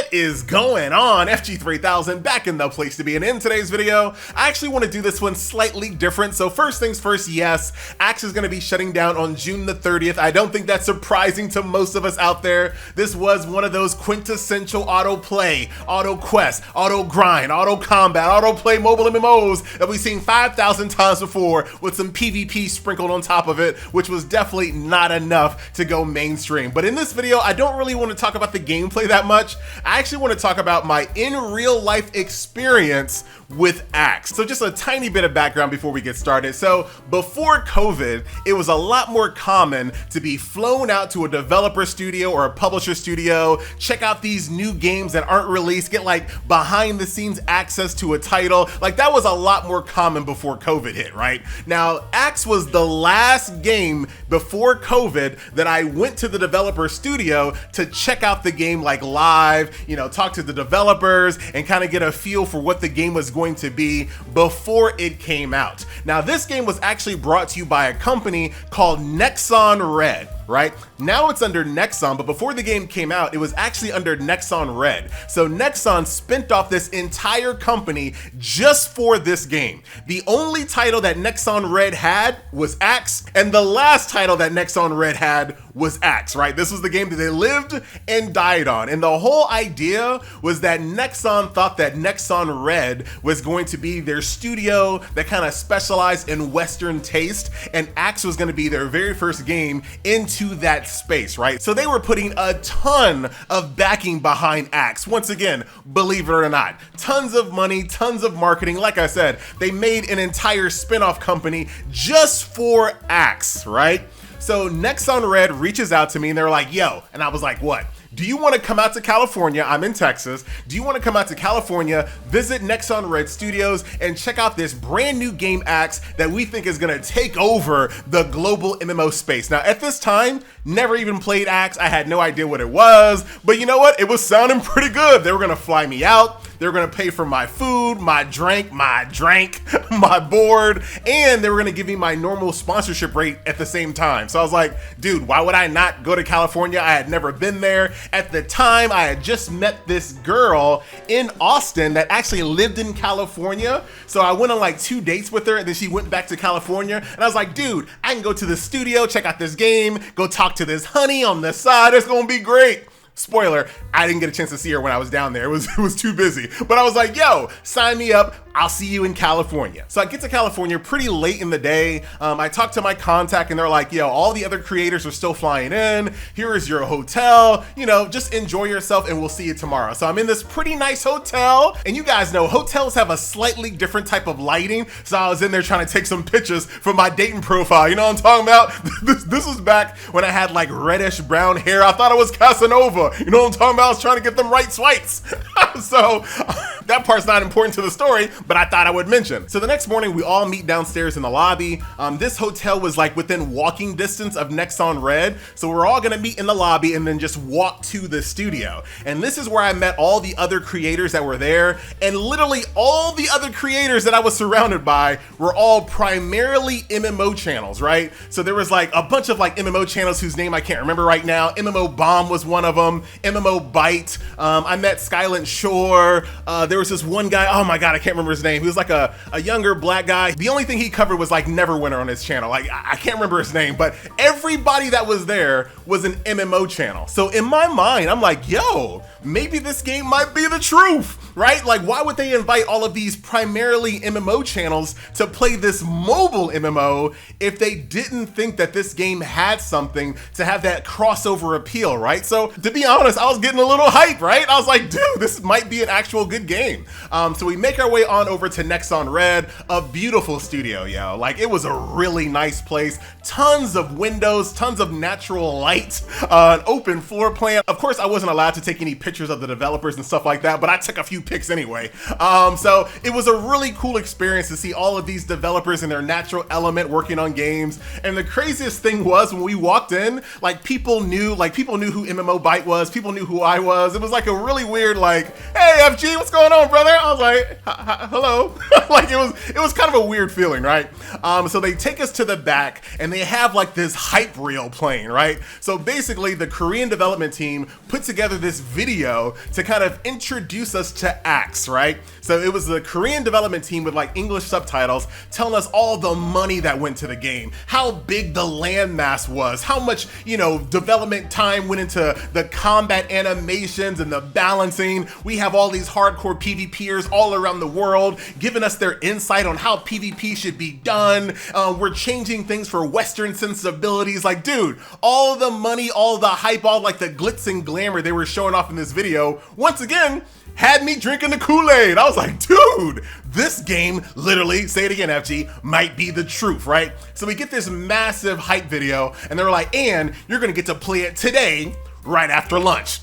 What is going on? FG3000 back in the place to be, and in today's video, I actually want to do this one slightly different. So first things first, yes, AxE is going to be shutting down on June the 30th. I don't think that's surprising to most of us out there. This was one of those quintessential auto play, auto quest, auto grind, auto combat, auto play mobile MMOs that we've seen 5,000 times before with some PvP sprinkled on top of it, which was definitely not enough to go mainstream. But in this video, I don't really want to talk about the gameplay that much. I actually want to talk about my in real life experience with AxE. So just a tiny bit of background before we get started. So before COVID, it was a lot more common to be flown out to a developer studio or a publisher studio, check out these new games that aren't released, get like behind the scenes access to a title. Like that was a lot more common before COVID hit, right? Now, AxE was the last game before COVID that I went to the developer studio to check out the game like live, you know, talk to the developers and kind of get a feel for what the game was going to be before it came out. Now, this game was actually brought to you by a company called Nexon Red. Right? Now it's under Nexon, but before the game came out, it was actually under Nexon Red. So Nexon spent off this entire company just for this game. The only title that Nexon Red had was AxE, and the last title that Nexon Red had was AxE, right? This was the game that they lived and died on. And the whole idea was that Nexon thought that Nexon Red was going to be their studio that kind of specialized in Western taste, and AxE was going to be their very first game into that space, right? So they were putting a ton of backing behind AxE. Once again, believe it or not, tons of money, tons of marketing. Like I said, they made an entire spin-off company just for AxE, right? So Nexon Red reaches out to me and they're like, yo, and I was like, what? Do you want to come out to California? I'm in Texas. Do you want to come out to California, visit Nexon Red Studios, and check out this brand new game AxE that we think is going to take over the global MMO space? Now, at this time, never even played AxE. I had no idea what it was, but you know what? It was sounding pretty good. They were going to fly me out. They were going to pay for my food, my drink, my board, and they were going to give me my normal sponsorship rate at the same time. So I was like, dude, why would I not go to California? I had never been there. At the time, I had just met this girl in Austin that actually lived in California. So I went on like 2 dates with her, and then she went back to California. And I was like, dude, I can go to the studio, check out this game, go talk to this honey on the side. It's going to be great. Spoiler, I didn't get a chance to see her when I was down there. It was too busy. But I was like, yo, sign me up. I'll see you in California. So I get to California pretty late in the day. I talked to my contact and they're like, yo, all the other creators are still flying in. Here is your hotel. You know, just enjoy yourself and we'll see you tomorrow. So I'm in this pretty nice hotel. And you guys know hotels have a slightly different type of lighting. So I was in there trying to take some pictures for my dating profile. You know what I'm talking about? This was back when I had like reddish brown hair. I thought I was Casanova. You know what I'm talking about? I was trying to get them right swipes. So that part's not important to the story, but I thought I would mention. So the next morning we all meet downstairs in the lobby. This hotel was like within walking distance of Nexon Red. So we're all gonna meet in the lobby and then just walk to the studio. And this is where I met all the other creators that were there. And literally all the other creators that I was surrounded by were all primarily MMO channels, right? So there was like a bunch of like MMO channels whose name I can't remember right now. MMO Bomb was one of them. MMO Byte. I met Skylent Shore. There was this one guy, oh my God, I can't remember his name. He was like a younger black guy. The only thing he covered was like Neverwinter on his channel. Like I can't remember his name, but everybody that was there was an MMO channel. So in my mind, I'm like, yo, maybe this game might be the truth, right? Like why would they invite all of these primarily MMO channels to play this mobile MMO if they didn't think that this game had something to have that crossover appeal, right? So to be honest, I was getting a little hype, right? I was like, dude, this might be an actual good game. So we make our way on over to Nexon Red, a beautiful studio, yo. Like it was a really nice place. Tons of windows, tons of natural light, an open floor plan. Of course, I wasn't allowed to take any pictures of the developers and stuff like that, but I took a few pics anyway. So it was a really cool experience to see all of these developers in their natural element working on games. And the craziest thing was when we walked in, like people knew who MMO Byte was, people knew who I was. It was like a really weird like, hey FG, what's going on, brother? I was like, hello. Like it was kind of a weird feeling, right? So they take us to the back and they have like this hype reel playing, right? So basically the Korean development team put together this video to kind of introduce us to AxE, right? So it was the Korean development team with like English subtitles telling us all the money that went to the game, how big the landmass was, how much, development time went into the combat animations and the balancing. We have all these hardcore PvPers all around the world giving us their insight on how PvP should be done. We're changing things for Western sensibilities. Like, dude, all the money, all the hype, all like the glitz and glamour they were showing off in this video, once again, had me drinking the Kool-Aid. I was like, dude, this game literally, say it again, FG, might be the truth, right? So we get this massive hype video and they're like, and you're gonna get to play it today, right after lunch.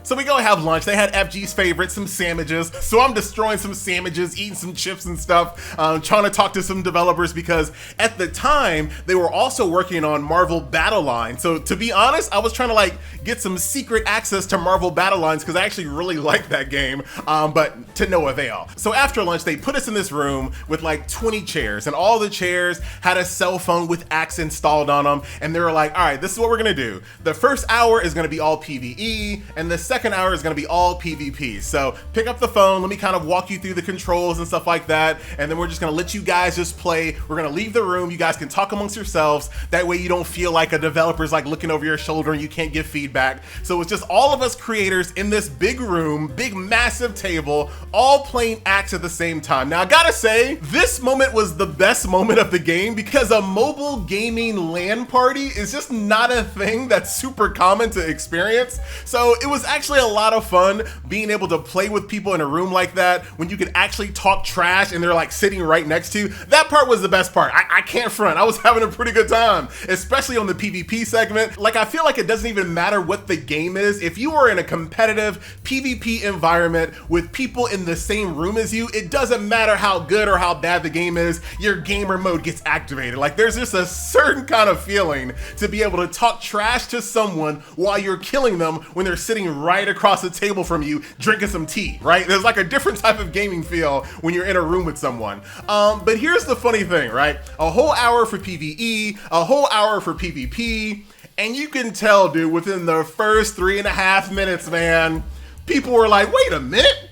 So we go have lunch. They had FG's favorite, some sandwiches. So I'm destroying some sandwiches, eating some chips and stuff, trying to talk to some developers because at the time they were also working on Marvel Battle Line. So to be honest, I was trying to like get some secret access to Marvel Battle Lines because I actually really like that game, but to no avail. So after lunch, they put us in this room with like 20 chairs and all the chairs had a cell phone with AxE installed on them. And they were like, all right, this is what we're gonna do. The first hour is gonna be all PvE and the second hour is gonna be all PvP. So pick up the phone, let me kind of walk you through the controls and stuff like that. And then we're just gonna let you guys just play. We're gonna leave the room. You guys can talk amongst yourselves. That way you don't feel like a developer's like looking over your shoulder and you can't give feedback. So it's just all of us creators in this big room, big massive table, all playing AxE at the same time. Now I gotta say, this moment was the best moment of the game because a mobile gaming LAN party is just not a thing that's super common to experience. So it was actually a lot of fun being able to play with people in a room like that when you could actually talk trash and they're like sitting right next to you. That part was the best part. I can't front. I was having a pretty good time, especially on the PvP segment. Like, I feel like it doesn't even matter what the game is. If you are in a competitive PvP environment with people in the same room as you, it doesn't matter how good or how bad the game is, your gamer mode gets activated. Like, there's just a certain kind of feeling to be able to talk trash to someone while you're killing them when they're sitting right across the table from you drinking some tea, right? There's like a different type of gaming feel when you're in a room with someone. But here's the funny thing, right? A whole hour for PvE, a whole hour for PvP, and you can tell, dude, within the first 3.5 minutes, man, people were like, wait a minute,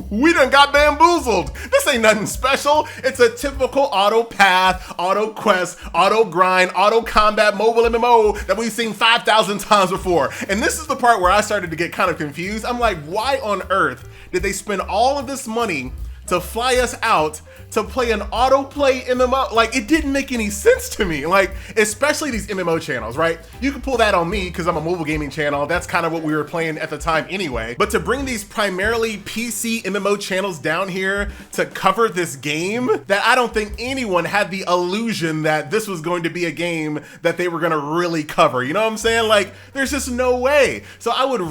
we done got bamboozled. This ain't nothing special. It's a typical auto path, auto quest, auto grind, auto combat mobile MMO that we've seen 5,000 times before. And this is the part where I started to get kind of confused. I'm like, why on earth did they spend all of this money to fly us out to play an autoplay MMO? Like, it didn't make any sense to me. Like, especially these MMO channels, right? You can pull that on me because I'm a mobile gaming channel. That's kind of what we were playing at the time anyway. But to bring these primarily PC MMO channels down here to cover this game, that I don't think anyone had the illusion that this was going to be a game that they were gonna really cover. You know what I'm saying? Like, there's just no way. So I would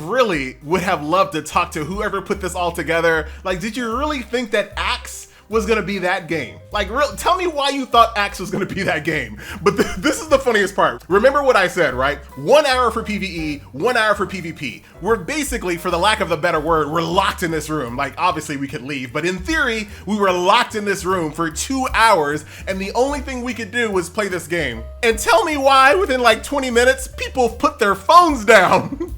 have loved to talk to whoever put this all together. Like, did you really think that AxE was gonna be that game? Like, tell me why you thought AxE was gonna be that game. But this is the funniest part. Remember what I said, right? 1 hour for PvE, 1 hour for PvP. We're basically, for the lack of a better word, we're locked in this room. Like, obviously we could leave, but in theory, we were locked in this room for 2 hours, and the only thing we could do was play this game. And tell me why, within like 20 minutes, people put their phones down.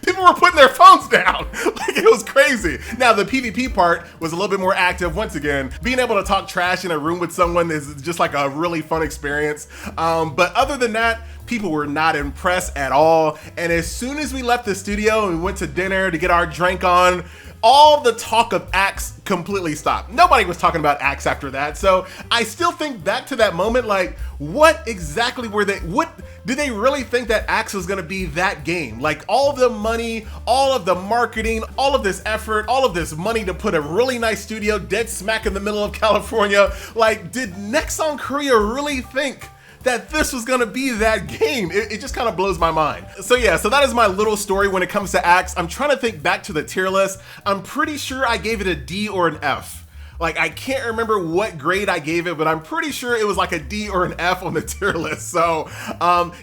People were putting their phones down. Like, it was crazy. Now, the PvP part was a little bit more active. Once again, being able to talk trash in a room with someone is just like a really fun experience. But other than that, people were not impressed at all. And as soon as we left the studio and we went to dinner to get our drink on, all the talk of AxE completely stopped. Nobody was talking about AxE after that. So I still think back to that moment, like, what exactly were they, what did they really think that AxE was gonna be that game? Like, all of the money, all of the marketing, all of this effort, all of this money to put a really nice studio dead smack in the middle of California. Like, did Nexon Korea really think that this was gonna be that game? It just kind of blows my mind. So yeah, so that is my little story when it comes to AxE. I'm trying to think back to the tier list. I'm pretty sure I gave it a D or an F. Like, I can't remember what grade I gave it, but I'm pretty sure it was like a D or an F on the tier list. So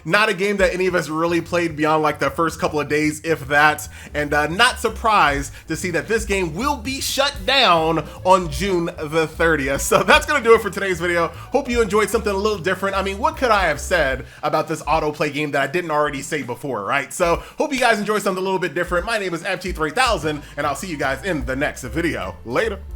not a game that any of us really played beyond like the first couple of days, if that, and not surprised to see that this game will be shut down on June the 30th. So that's gonna do it for today's video. Hope you enjoyed something a little different. I mean, what could I have said about this autoplay game that I didn't already say before, right? So hope you guys enjoyed something a little bit different. My name is FT3000, and I'll see you guys in the next video. Later.